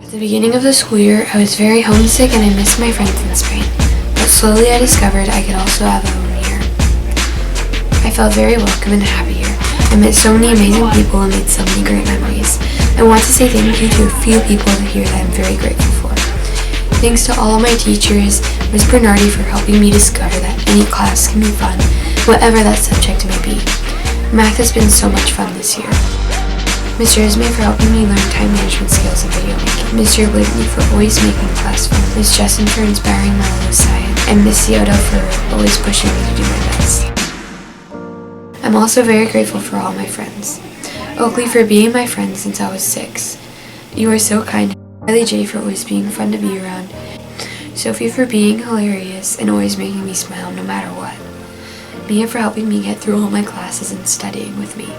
At the beginning of the school year, I was very homesick and I missed my friends in Spain, but slowly I discovered I could also have a home here. I felt very welcome and happy here. I met so many amazing people and made so many great memories. I want to say thank you to a few people here that I'm very grateful for. Thanks to all of my teachers, Ms. Bernardi for helping me discover that any class can be fun, whatever that subject may be. Math has been so much fun this year. Mr. Ismay for helping me learn time management skills and video making. Mr. Whitney for always making class fun. Ms. Jessen for inspiring my love of science. And Ms. Yoda for always pushing me to do my best. I'm also very grateful for all my friends. Oakley for being my friend since I was 6. You are so kind. Riley J for always being fun to be around. Sophie for being hilarious and always making me smile no matter what. Mia for helping me get through all my classes and studying with me.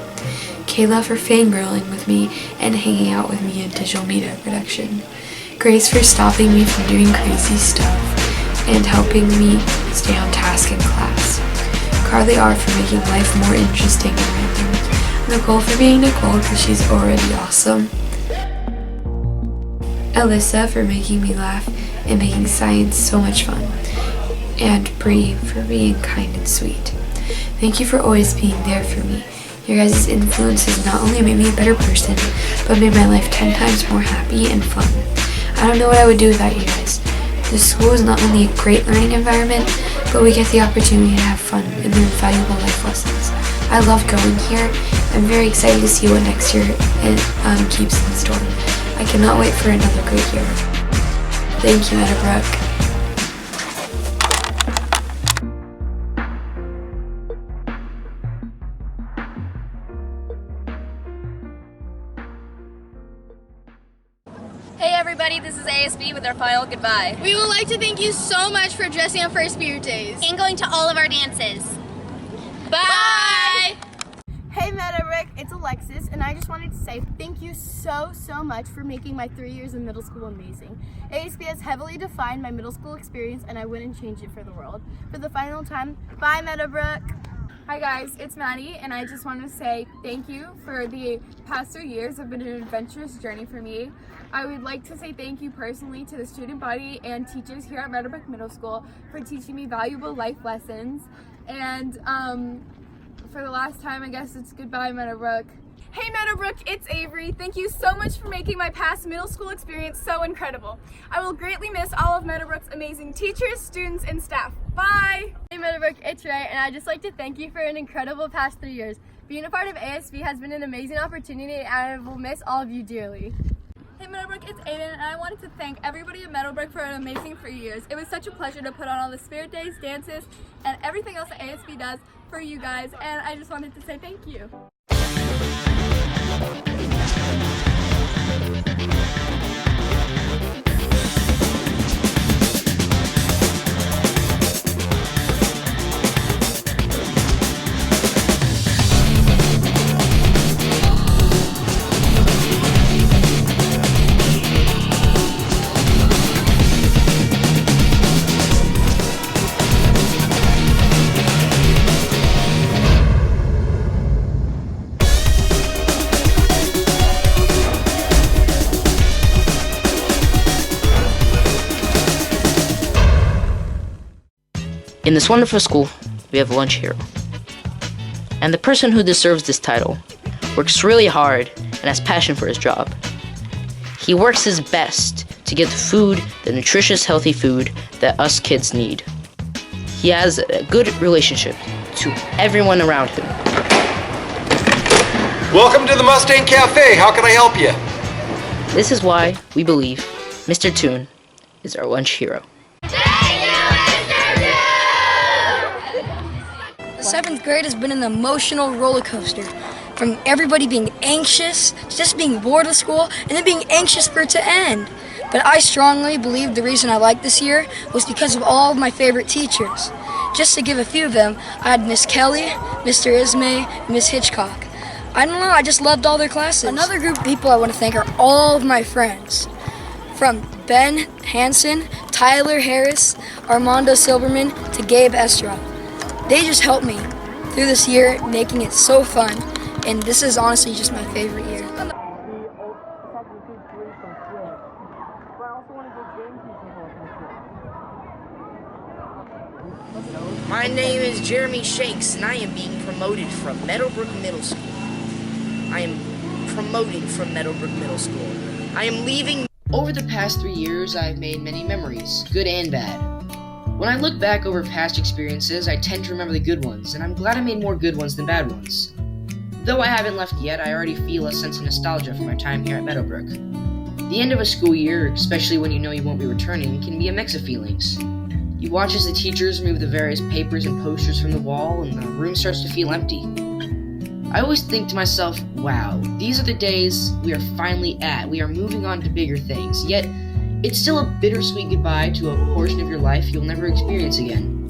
Kayla for fangirling with me and hanging out with me in digital media production. Grace for stopping me from doing crazy stuff and helping me stay on task in class. Carly R for making life more interesting and random. Nicole for being Nicole because she's already awesome. Alyssa for making me laugh and making science so much fun. And Bree for being kind and sweet. Thank you for always being there for me. Your guys' influence has not only made me a better person, but made my life 10 times more happy and fun. I don't know what I would do without you guys. The school is not only a great learning environment, but we get the opportunity to have fun and learn valuable life lessons. I love going here. I'm very excited to see what next year keeps in store. I cannot wait for another great year. Thank you, Meadowbrook. Hey everybody, this is ASB with our final goodbye. We would like to thank you so much for dressing up for our Spirit Days. And going to all of our dances. Bye! Hey Meadowbrook, it's Alexis, and I just wanted to say thank you so much for making my 3 years in middle school amazing. ASB has heavily defined my middle school experience, and I wouldn't change it for the world. For the final time, bye Meadowbrook! Hi guys, it's Maddie, and I just want to say thank you for the past 3 years. Have been an adventurous journey for me. I would like to say thank you personally to the student body and teachers here at Meadowbrook Middle School for teaching me valuable life lessons. And for the last time, I guess it's goodbye Meadowbrook. Hey Meadowbrook, it's Avery. Thank you so much for making my past middle school experience so incredible. I will greatly miss all of Meadowbrook's amazing teachers, students, and staff. Bye! Hey Meadowbrook, it's Ray, and I'd just like to thank you for an incredible past 3 years. Being a part of ASB has been an amazing opportunity, and I will miss all of you dearly. Hey Meadowbrook, it's Aiden, and I wanted to thank everybody at Meadowbrook for an amazing 3 years. It was such a pleasure to put on all the Spirit Days, dances, and everything else that ASB does for you guys, and I just wanted to say thank you. In this wonderful school, we have a lunch hero. And the person who deserves this title works really hard and has passion for his job. He works his best to get the food, the nutritious, healthy food that us kids need. He has a good relationship to everyone around him. Welcome to the Mustang Cafe. How can I help you? This is why we believe Mr. Toon is our lunch hero. The 7th grade has been an emotional roller coaster. From everybody being anxious, just being bored of school, and then being anxious for it to end. But I strongly believe the reason I liked this year was because of all of my favorite teachers. Just to give a few of them, I had Miss Kelly, Mr. Ismay, and Miss Hitchcock. I don't know, I just loved all their classes. Another group of people I want to thank are all of my friends. From Ben Hansen, Tyler Harris, Armando Silberman, to Gabe Estrada. They just helped me through this year, making it so fun, and this is honestly just my favorite year. My name is Jeremy Shakes, and I am being promoted from Meadowbrook Middle School. I am promoting from Meadowbrook Middle School. I am leaving. Over the past 3 years, I've made many memories, good and bad. When I look back over past experiences, I tend to remember the good ones, and I'm glad I made more good ones than bad ones. Though I haven't left yet, I already feel a sense of nostalgia for my time here at Meadowbrook. The end of a school year, especially when you know you won't be returning, can be a mix of feelings. You watch as the teachers remove the various papers and posters from the wall, and the room starts to feel empty. I always think to myself, wow, these are the days we are finally at. We are moving on to bigger things, yet it's still a bittersweet goodbye to a portion of your life you'll never experience again.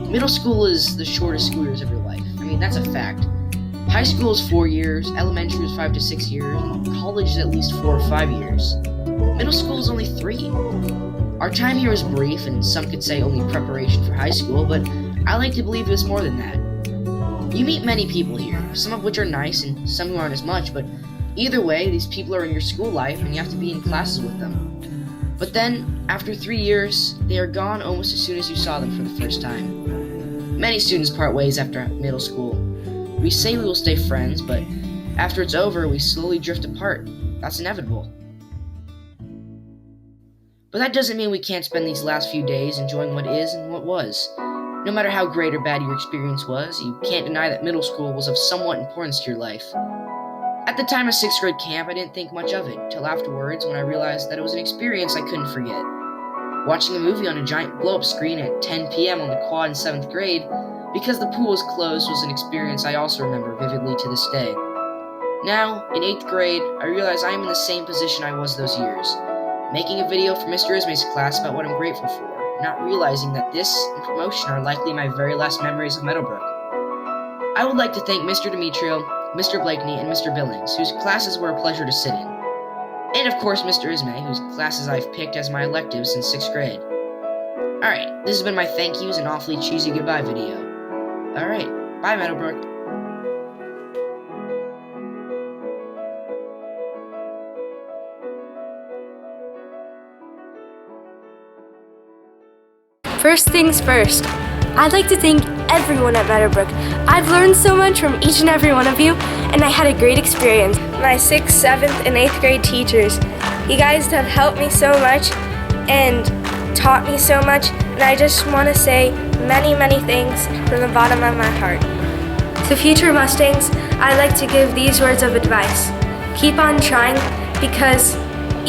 Middle school is the shortest school years of your life. I mean, that's a fact. High school is 4 years, elementary is 5 to 6 years, and college is at least 4 or 5 years. Middle school is only 3. Our time here is brief, and some could say only preparation for high school, but I like to believe it was more than that. You meet many people here, some of which are nice and some who aren't as much, but either way, these people are in your school life and you have to be in classes with them. But then, after 3 years, they are gone almost as soon as you saw them for the first time. Many students part ways after middle school. We say we will stay friends, but after it's over, we slowly drift apart. That's inevitable. But that doesn't mean we can't spend these last few days enjoying what is and what was. No matter how great or bad your experience was, you can't deny that middle school was of somewhat importance to your life. At the time of 6th grade camp, I didn't think much of it, till afterwards when I realized that it was an experience I couldn't forget. Watching a movie on a giant blow-up screen at 10 p.m. on the quad in 7th grade, because the pool was closed, was an experience I also remember vividly to this day. Now, in 8th grade, I realize I am in the same position I was those years, making a video for Mr. Ismay's class about what I'm grateful for, not realizing that this and promotion are likely my very last memories of Meadowbrook. I would like to thank Mr. Demetrio, Mr. Blakeney, and Mr. Billings, whose classes were a pleasure to sit in. And of course Mr. Ismay, whose classes I've picked as my electives since 6th grade. Alright, this has been my thank yous and awfully cheesy goodbye video. Alright, bye Meadowbrook. First things first, I'd like to thank everyone at Meadowbrook. I've learned so much from each and every one of you, and I had a great experience. My 6th, 7th, and 8th grade teachers, you guys have helped me so much and taught me so much, and I just want to say many, many thanks from the bottom of my heart. To future Mustangs, I'd like to give these words of advice. Keep on trying, because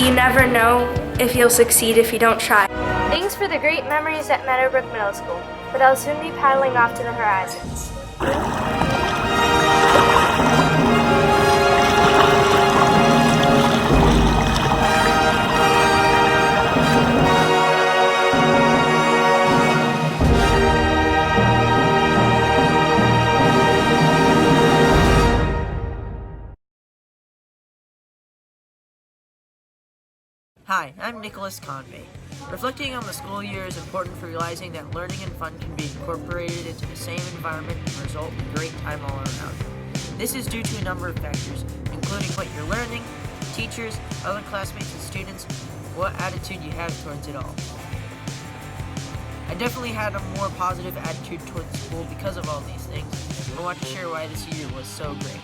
you never know if you'll succeed if you don't try. Thanks for the great memories at Meadowbrook Middle School, but I'll soon be paddling off to the horizons. Hi, I'm Nicholas Convey. Reflecting on the school year is important for realizing that learning and fun can be incorporated into the same environment and result in great time all around. This is due to a number of factors, including what you're learning, teachers, other classmates and students, what attitude you have towards it all. I definitely had a more positive attitude towards school because of all these things. I want to share why this year was so great.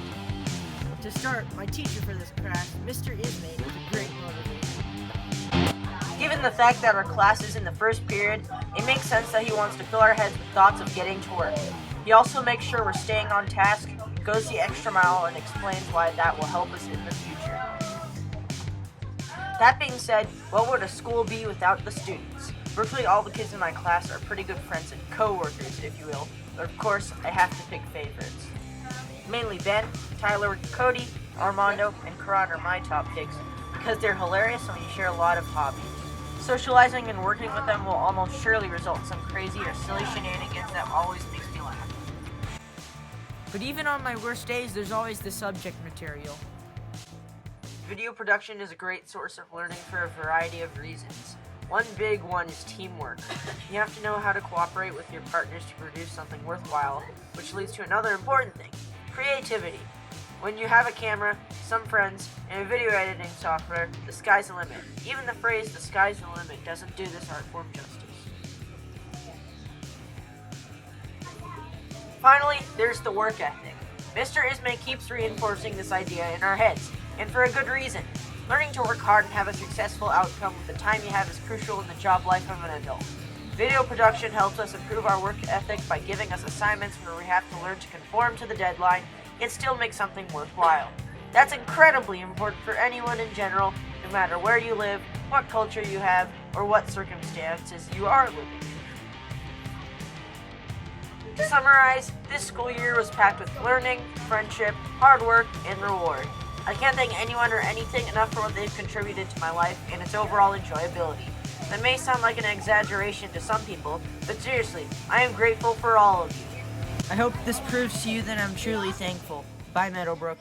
To start, my teacher for this class, Mr. Ismay, was a great motivator. Given the fact that our class is in the first period, it makes sense that he wants to fill our heads with thoughts of getting to work. He also makes sure we're staying on task, goes the extra mile, and explains why that will help us in the future. That being said, what would a school be without the students? Virtually all the kids in my class are pretty good friends and co-workers, if you will, but of course, I have to pick favorites. Mainly Ben, Tyler, Cody, Armando, and Karan are my top picks, because they're hilarious and we share a lot of hobbies. Socializing and working with them will almost surely result in some crazy or silly shenanigans that always makes me laugh. But even on my worst days, there's always the subject material. Video production is a great source of learning for a variety of reasons. One big one is teamwork. You have to know how to cooperate with your partners to produce something worthwhile, which leads to another important thing, creativity. When you have a camera, some friends, and a video editing software, the sky's the limit. Even the phrase, the sky's the limit, doesn't do this art form justice. Finally, there's the work ethic. Mr. Ismay keeps reinforcing this idea in our heads, and for a good reason. Learning to work hard and have a successful outcome with the time you have is crucial in the job life of an adult. Video production helps us improve our work ethic by giving us assignments where we have to learn to conform to the deadline and still make something worthwhile. That's incredibly important for anyone in general, no matter where you live, what culture you have, or what circumstances you are living in. To summarize, this school year was packed with learning, friendship, hard work, and reward. I can't thank anyone or anything enough for what they've contributed to my life and its overall enjoyability. That may sound like an exaggeration to some people, but seriously, I am grateful for all of you. I hope this proves to you that I'm truly thankful. Bye, Meadowbrook.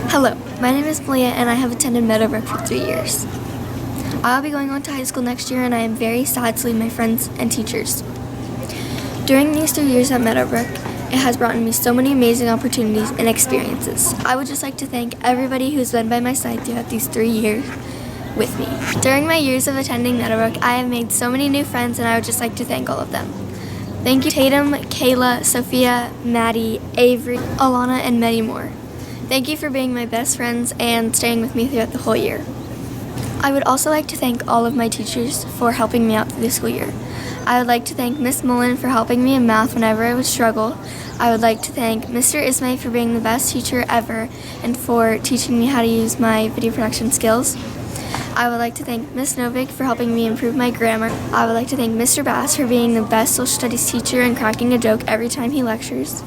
Hello, my name is Malia and I have attended Meadowbrook for 3 years. I'll be going on to high school next year and I am very sad to leave my friends and teachers. During these 3 years at Meadowbrook, it has brought me so many amazing opportunities and experiences. I would just like to thank everybody who's been by my side throughout these 3 years with me. During my years of attending Meadowbrook, I have made so many new friends and I would just like to thank all of them. Thank you Tatum, Kayla, Sophia, Maddie, Avery, Alana, and many more. Thank you for being my best friends and staying with me throughout the whole year. I would also like to thank all of my teachers for helping me out through the school year. I would like to thank Miss Mullen for helping me in math whenever I would struggle. I would like to thank Mr. Ismay for being the best teacher ever and for teaching me how to use my video production skills. I would like to thank Miss Novick for helping me improve my grammar. I would like to thank Mr. Bass for being the best social studies teacher and cracking a joke every time he lectures.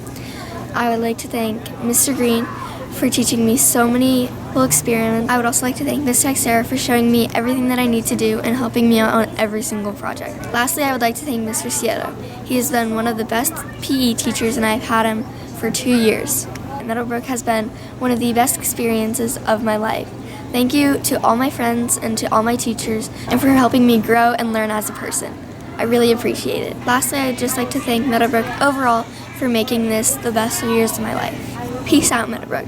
I would like to thank Mr. Green for teaching me so many cool experiments. I would also like to thank Ms. Texera for showing me everything that I need to do and helping me out on every single project. Lastly, I would like to thank Mr. Sieto. He has been one of the best PE teachers and I've had him for 2 years. Meadowbrook has been one of the best experiences of my life. Thank you to all my friends and to all my teachers and for helping me grow and learn as a person. I really appreciate it. Lastly, I'd just like to thank Meadowbrook overall for making this the best 3 years of my life. Peace out, Meadowbrook.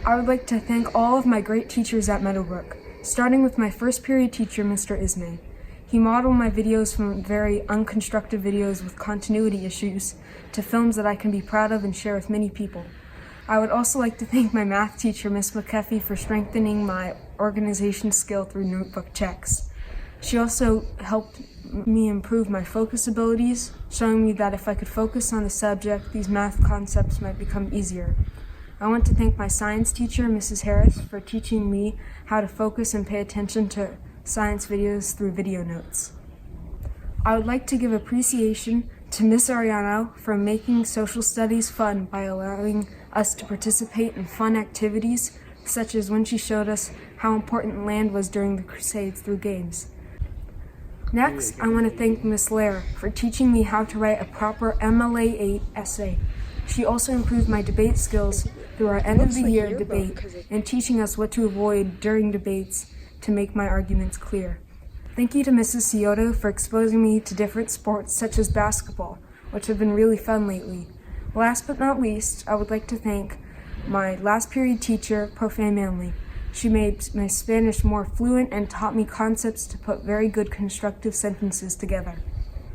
I would like to thank all of my great teachers at Meadowbrook, starting with my first period teacher, Mr. Ismay. He modeled my videos from very unconstructive videos with continuity issues to films that I can be proud of and share with many people. I would also like to thank my math teacher, Miss McKeffey, for strengthening my organization skill through notebook checks. She also helped me improve my focus abilities, showing me that if I could focus on the subject, these math concepts might become easier. I want to thank my science teacher, Mrs. Harris, for teaching me how to focus and pay attention to science videos through video notes. I would like to give appreciation to Miss Ariano for making social studies fun by allowing us to participate in fun activities, such as when she showed us how important land was during the Crusades through games. Next, I want to thank Miss Lair for teaching me how to write a proper MLA 8 essay. She also improved my debate skills through our end of the year debate and teaching us what to avoid during debates to make my arguments clear. Thank you to Mrs. Scioto for exposing me to different sports such as basketball, which have been really fun lately. Last but not least, I would like to thank my last period teacher, Profe Manley. She made my Spanish more fluent and taught me concepts to put very good constructive sentences together.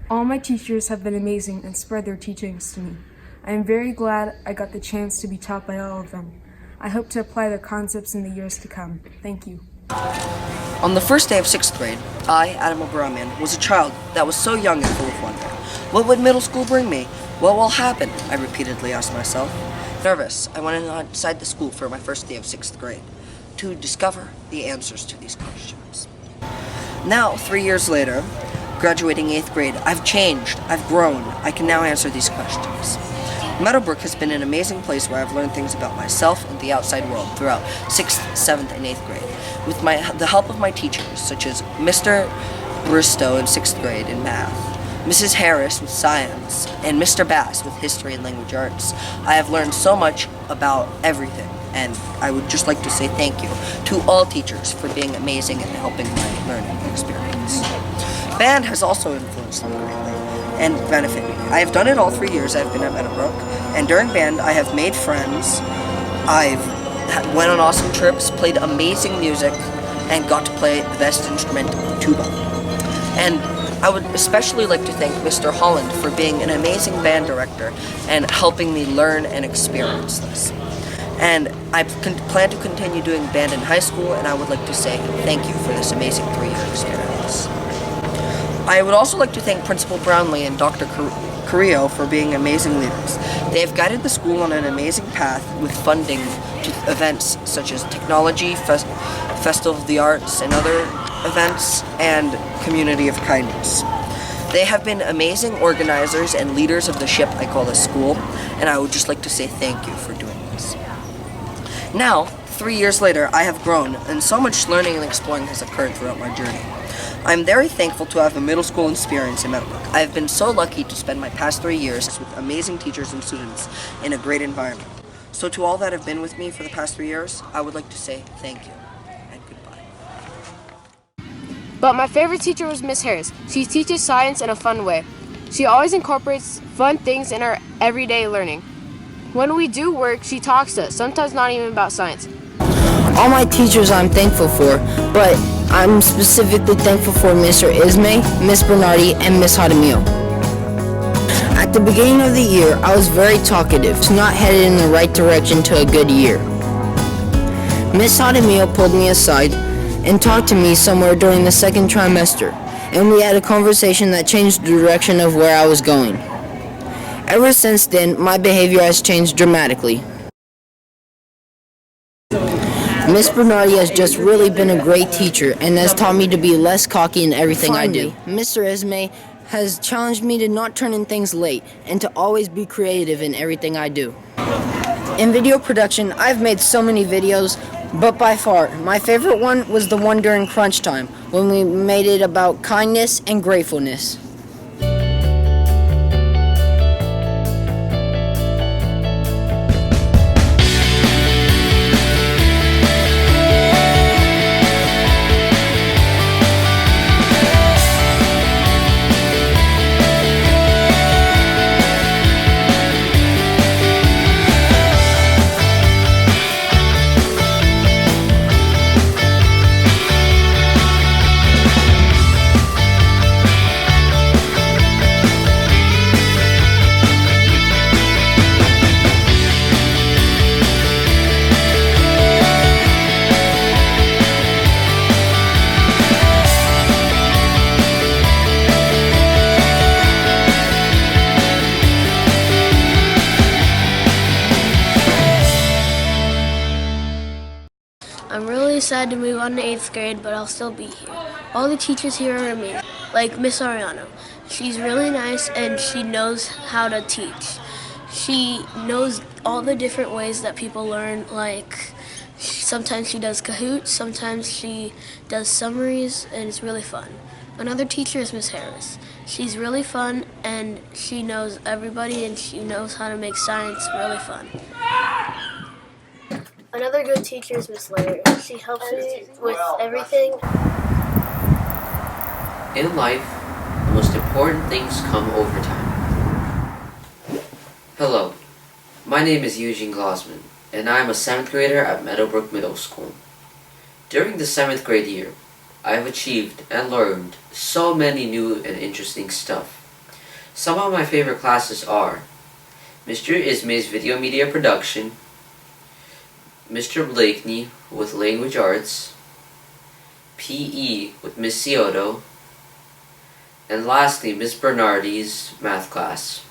All my teachers have been amazing and spread their teachings to me. I am very glad I got the chance to be taught by all of them. I hope to apply their concepts in the years to come. Thank you. On the first day of 6th grade, I, Adam Abramian, was a child that was so young and full of wonder. What would middle school bring me? What will happen? I repeatedly asked myself. Nervous, I went inside the school for my first day of 6th grade to discover the answers to these questions. Now, 3 years later, graduating 8th grade, I've changed, I've grown. I can now answer these questions. Meadowbrook has been an amazing place where I've learned things about myself and the outside world throughout 6th, 7th, and 8th grade. With the help of my teachers, such as Mr. Bristow in 6th grade in math, Mrs. Harris with science, and Mr. Bass with history and language arts, I have learned so much about everything, and I would just like to say thank you to all teachers for being amazing and helping my learning experience. Band has also influenced me greatly and benefited me. I have done it all 3 years I've been at Meadowbrook, and during band I have made friends, I've went on awesome trips, played amazing music, and got to play the best instrument, tuba. And I would especially like to thank Mr. Holland for being an amazing band director and helping me learn and experience this. And I plan to continue doing band in high school, and I would like to say thank you for this amazing 3-year experience. I would also like to thank Principal Brownlee and Dr. Carrillo for being amazing leaders. They have guided the school on an amazing path with funding to events such as Technology, Festival of the Arts, and other events, and Community of Kindness. They have been amazing organizers and leaders of the ship I call the school, and I would just like to say thank you for doing this. Now, 3 years later, I have grown, and so much learning and exploring has occurred throughout my journey. I'm very thankful to have a middle school experience in Meadowbrook. I have been so lucky to spend my past 3 years with amazing teachers and students in a great environment. So to all that have been with me for the past 3 years, I would like to say thank you and goodbye. But my favorite teacher was Miss Harris. She teaches science in a fun way. She always incorporates fun things in our everyday learning. When we do work, she talks to us, sometimes not even about science. All my teachers I'm thankful for, but I'm specifically thankful for Mr. Ismay, Miss Bernardi, and Miss Jaramillo. At the beginning of the year, I was very talkative, not headed in the right direction to a good year. Miss Jaramillo pulled me aside and talked to me somewhere during the second trimester, and we had a conversation that changed the direction of where I was going. Ever since then, my behavior has changed dramatically. Miss Bernardi has just really been a great teacher and has taught me to be less cocky in everything I do. Mr. Ismay has challenged me to not turn in things late and to always be creative in everything I do. In video production, I've made so many videos, but by far, my favorite one was the one during crunch time, when we made it about kindness and gratefulness. I'm really sad to move on to 8th grade, but I'll still be here. All the teachers here are amazing, like Miss Ariano. She's really nice and she knows how to teach. She knows all the different ways that people learn, like sometimes she does Kahoots, sometimes she does summaries, and it's really fun. Another teacher is Miss Harris. She's really fun and she knows everybody and she knows how to make science really fun. Another good teacher is Miss Laird. She helps me with everything. In life, the most important things come over time. Hello, my name is Eugene Glossman, and I am a 7th grader at Meadowbrook Middle School. During the 7th grade year, I have achieved and learned so many new and interesting stuff. Some of my favorite classes are Mr. Ismay's Video Media Production, Mr. Blakeney with Language Arts, PE with Miss Cioto, and lastly Miss Bernardi's math class.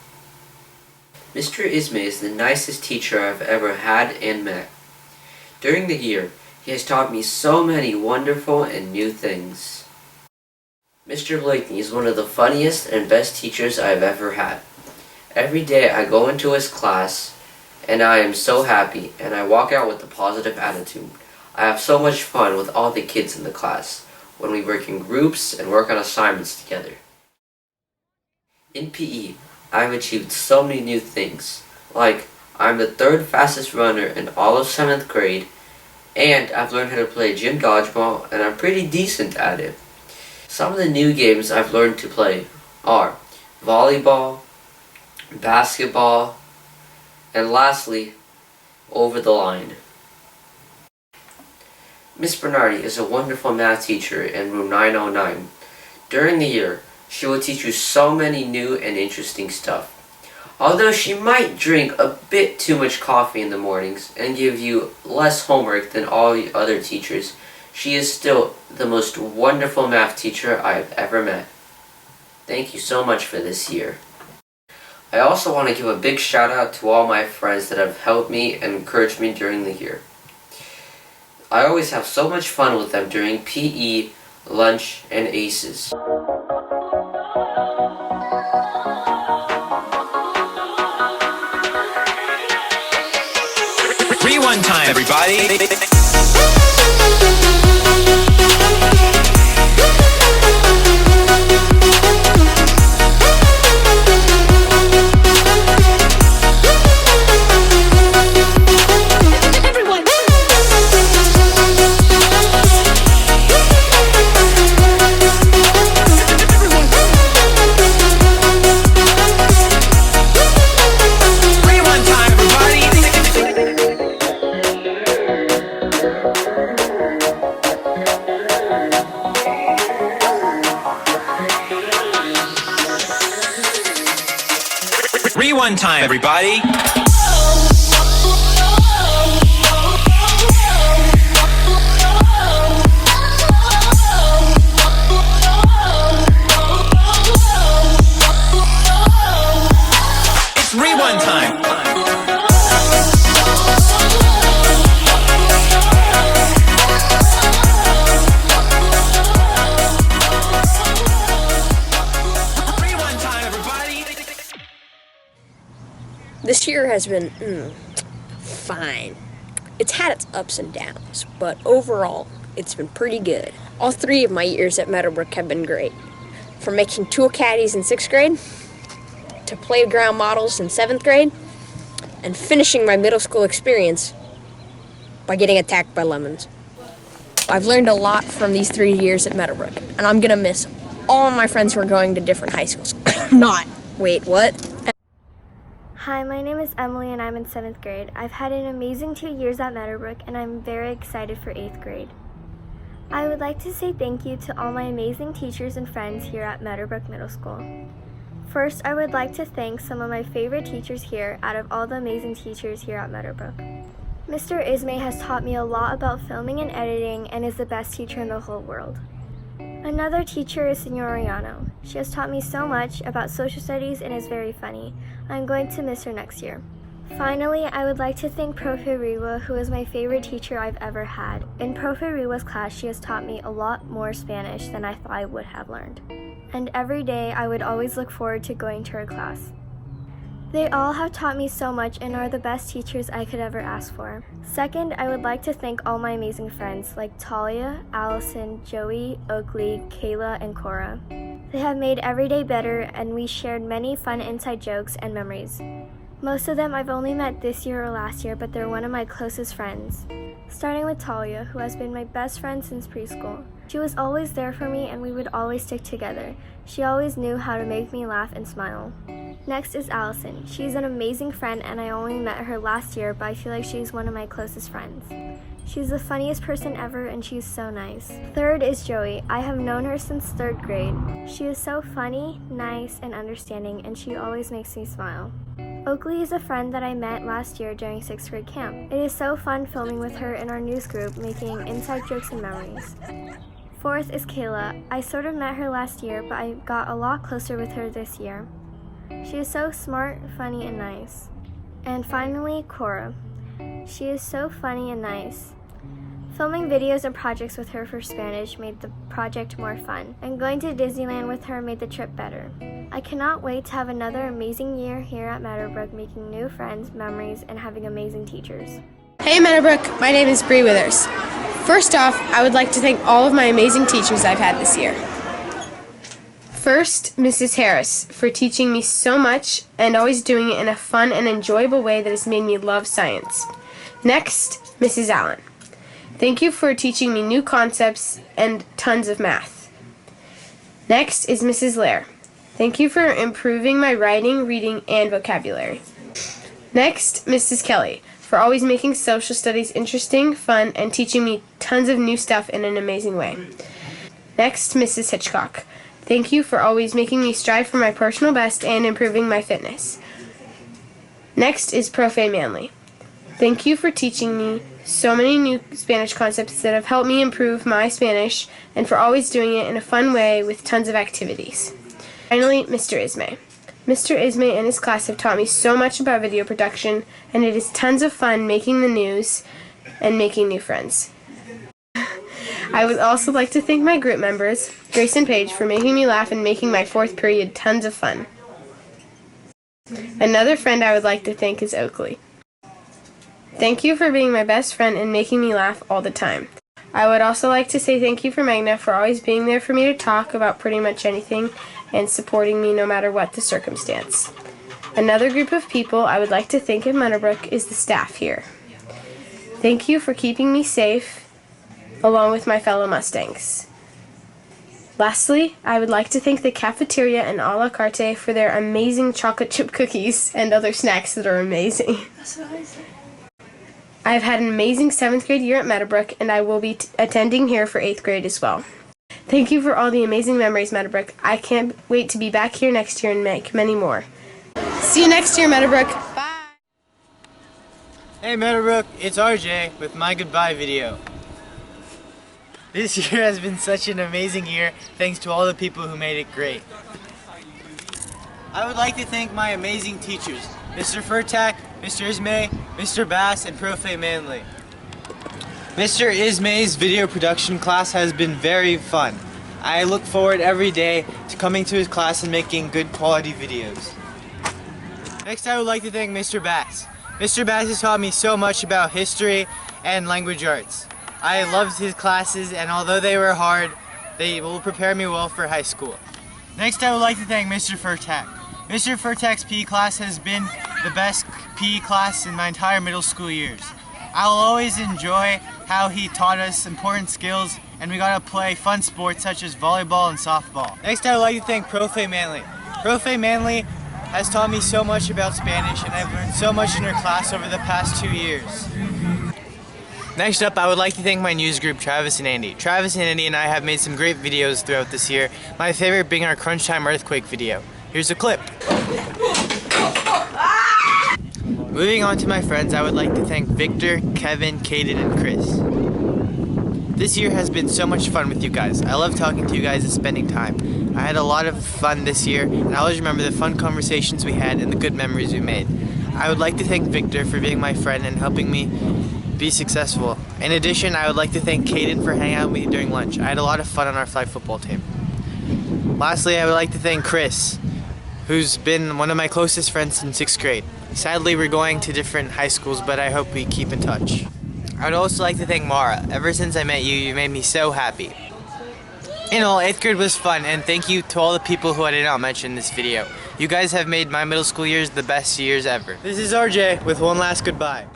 Mr. Ismay is the nicest teacher I've ever had and met. During the year, he has taught me so many wonderful and new things. Mr. Blakeney is one of the funniest and best teachers I've ever had. Every day I go into his class and I am so happy, and I walk out with a positive attitude. I have so much fun with all the kids in the class when we work in groups and work on assignments together. In PE, I have achieved so many new things, like I'm the 3rd fastest runner in all of 7th grade, and I've learned how to play gym dodgeball, and I'm pretty decent at it. Some of the new games I've learned to play are volleyball, basketball, and lastly, over the line. Miss Bernardi is a wonderful math teacher in room 909. During the year, she will teach you so many new and interesting stuff. Although she might drink a bit too much coffee in the mornings and give you less homework than all the other teachers, she is still the most wonderful math teacher I have ever met. Thank you so much for this year. I also want to give a big shout out to all my friends that have helped me and encouraged me during the year. I always have so much fun with them during PE, lunch, and ACES. Rewind time, everybody. Rewind time, everybody. It's rewind time. This year has been fine. It's had its ups and downs, but overall, it's been pretty good. All 3 of my years at Meadowbrook have been great. From making tool caddies in 6th grade, to playground models in 7th grade, and finishing my middle school experience by getting attacked by lemons. I've learned a lot from these 3 years at Meadowbrook, and I'm gonna miss all of my friends who are going to different high schools. Wait, what? Hi, my name is Emily and I'm in 7th grade. I've had an amazing 2 years at Meadowbrook and I'm very excited for 8th grade. I would like to say thank you to all my amazing teachers and friends here at Meadowbrook Middle School. First, I would like to thank some of my favorite teachers here out of all the amazing teachers here at Meadowbrook. Mr. Ismay has taught me a lot about filming and editing and is the best teacher in the whole world. Another teacher is Senor Ariano. She has taught me so much about social studies and is very funny. I'm going to miss her next year. Finally, I would like to thank Profe Riwa, who is my favorite teacher I've ever had. In Profe Riwa's class, she has taught me a lot more Spanish than I thought I would have learned. And every day, I would always look forward to going to her class. They all have taught me so much and are the best teachers I could ever ask for. Second, I would like to thank all my amazing friends like Talia, Allison, Joey, Oakley, Kayla, and Cora. They have made every day better and we shared many fun inside jokes and memories. Most of them I've only met this year or last year, but they're one of my closest friends. Starting with Talia, who has been my best friend since preschool. She was always there for me and we would always stick together. She always knew how to make me laugh and smile. Next is Allison. She's an amazing friend and I only met her last year, but I feel like she's one of my closest friends. She's the funniest person ever and she's so nice. Third is Joey. I have known her since 3rd grade. She is so funny, nice, and understanding and she always makes me smile. Oakley is a friend that I met last year during 6th grade camp. It is so fun filming with her in our news group, making inside jokes and memories. Fourth is Kayla. I sort of met her last year, but I got a lot closer with her this year. She is so smart, funny, and nice. And finally, Cora. She is so funny and nice. Filming videos and projects with her for Spanish made the project more fun, and going to Disneyland with her made the trip better. I cannot wait to have another amazing year here at Meadowbrook, making new friends, memories, and having amazing teachers. Hey Meadowbrook, my name is Bree Withers. First off, I would like to thank all of my amazing teachers I've had this year. First, Mrs. Harris, for teaching me so much and always doing it in a fun and enjoyable way that has made me love science. Next, Mrs. Allen. Thank you for teaching me new concepts and tons of math. Next is Mrs. Lair. Thank you for improving my writing, reading, and vocabulary. Next, Mrs. Kelly, for always making social studies interesting, fun, and teaching me tons of new stuff in an amazing way. Next, Mrs. Hitchcock. Thank you for always making me strive for my personal best and improving my fitness. Next is Profe Manley. Thank you for teaching me so many new Spanish concepts that have helped me improve my Spanish and for always doing it in a fun way with tons of activities. Finally, Mr. Ismay. Mr. Ismay and his class have taught me so much about video production, and it is tons of fun making the news and making new friends. I would also like to thank my group members, Grace and Paige, for making me laugh and making my 4th period tons of fun. Another friend I would like to thank is Oakley. Thank you for being my best friend and making me laugh all the time. I would also like to say thank you for Magna for always being there for me to talk about pretty much anything and supporting me no matter what the circumstance. Another group of people I would like to thank in Meadowbrook is the staff here. Thank you for keeping me safe along with my fellow Mustangs. Lastly, I would like to thank the cafeteria and a la carte for their amazing chocolate chip cookies and other snacks that are amazing. That's what I said. I have had an amazing 7th grade year at Meadowbrook, and I will be attending here for 8th grade as well. Thank you for all the amazing memories, Meadowbrook. I can't wait to be back here next year and make many more. See you next year, Meadowbrook. Bye! Hey Meadowbrook, it's RJ with my goodbye video. This year has been such an amazing year, thanks to all the people who made it great. I would like to thank my amazing teachers, Mr. Furtak, Mr. Ismay, Mr. Bass, and Profe Manley. Mr. Ismay's video production class has been very fun. I look forward every day to coming to his class and making good quality videos. Next, I would like to thank Mr. Bass. Mr. Bass has taught me so much about history and language arts. I loved his classes, and although they were hard, they will prepare me well for high school. Next, I would like to thank Mr. Furtak. Mr. Furtak's PE class has been the best PE class in my entire middle school years. I'll always enjoy how he taught us important skills, and we got to play fun sports such as volleyball and softball. Next, I would like to thank Profe Manley. Profe Manley has taught me so much about Spanish, and I've learned so much in her class over the past 2 years. Next up, I would like to thank my news group, Travis and Andy. Travis and Andy and I have made some great videos throughout this year, my favorite being our Crunch Time Earthquake video. Here's a clip. Moving on to my friends, I would like to thank Victor, Kevin, Caden, and Chris. This year has been so much fun with you guys. I love talking to you guys and spending time. I had a lot of fun this year, and I always remember the fun conversations we had and the good memories we made. I would like to thank Victor for being my friend and helping me be successful. In addition, I would like to thank Caden for hanging out with me during lunch. I had a lot of fun on our flag football team. Lastly, I would like to thank Chris, who's been one of my closest friends since 6th grade. Sadly, we're going to different high schools, but I hope we keep in touch. I would also like to thank Mara. Ever since I met you, you made me so happy. In all, 8th grade was fun, and thank you to all the people who I did not mention in this video. You guys have made my middle school years the best years ever. This is RJ with one last goodbye.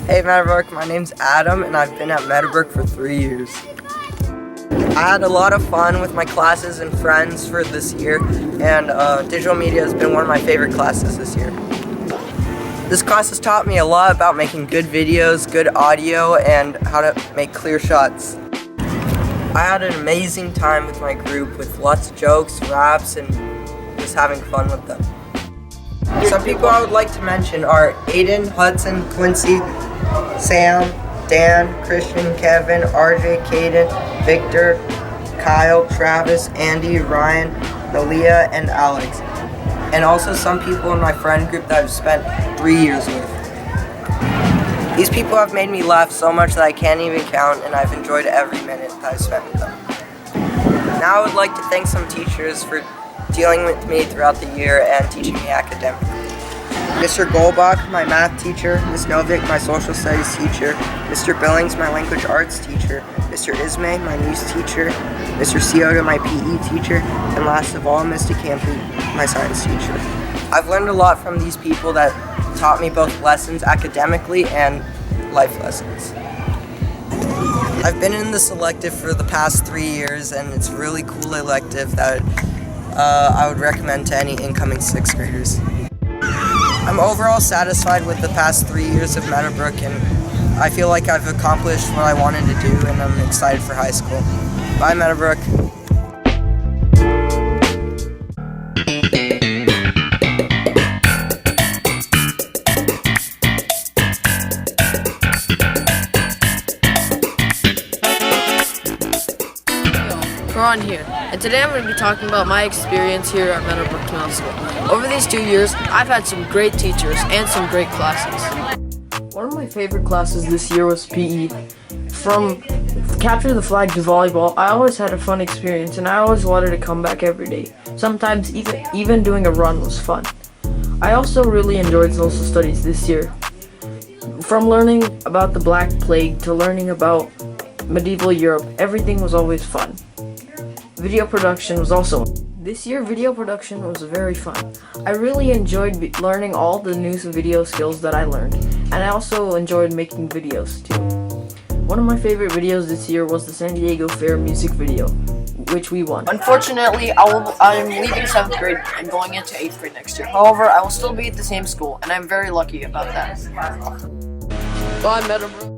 Hey Meadowbrook, my name's Adam, and I've been at Meadowbrook for 3 years. I had a lot of fun with my classes and friends for this year, and digital media has been one of my favorite classes this year. This class has taught me a lot about making good videos, good audio, and how to make clear shots. I had an amazing time with my group with lots of jokes, raps, and just having fun with them. Some people I would like to mention are Aiden, Hudson, Quincy, Sam, Dan, Christian, Kevin, RJ, Caden, Victor, Kyle, Travis, Andy, Ryan, Malia, and Alex. And also some people in my friend group that I've spent 3 years with. These people have made me laugh so much that I can't even count, and I've enjoyed every minute that I've spent with them. Now I would like to thank some teachers for dealing with me throughout the year and teaching me academically. Mr. Golbach, my math teacher, Ms. Novick, my social studies teacher, Mr. Billings, my language arts teacher, Mr. Ismay, my news teacher, Mr. Ciota, my PE teacher, and last of all, Mr. Campy, my science teacher. I've learned a lot from these people that taught me both lessons academically and life lessons. I've been in the selective for the past 3 years, and it's a really cool elective that I would recommend to any incoming 6th graders. I'm overall satisfied with the past 3 years of Meadowbrook, and I feel like I've accomplished what I wanted to do, and I'm excited for high school. Bye, Meadowbrook. Karan here, and today I'm going to be talking about my experience here at Meadowbrook Middle School. Over these 2 years, I've had some great teachers and some great classes. One of my favorite classes this year was PE. From capture the flag to volleyball, I always had a fun experience, and I always wanted to come back every day. Sometimes even doing a run was fun. I also really enjoyed social studies this year. From learning about the Black Plague to learning about medieval Europe, everything was always fun. Video production was also. This year, video production was very fun. I really enjoyed learning all the new video skills that I learned, and I also enjoyed making videos too. One of my favorite videos this year was the San Diego Fair music video, which we won. Unfortunately, I'm leaving 7th grade and going into 8th grade next year. However, I will still be at the same school, and I'm very lucky about that. Bye, Meadowbrook.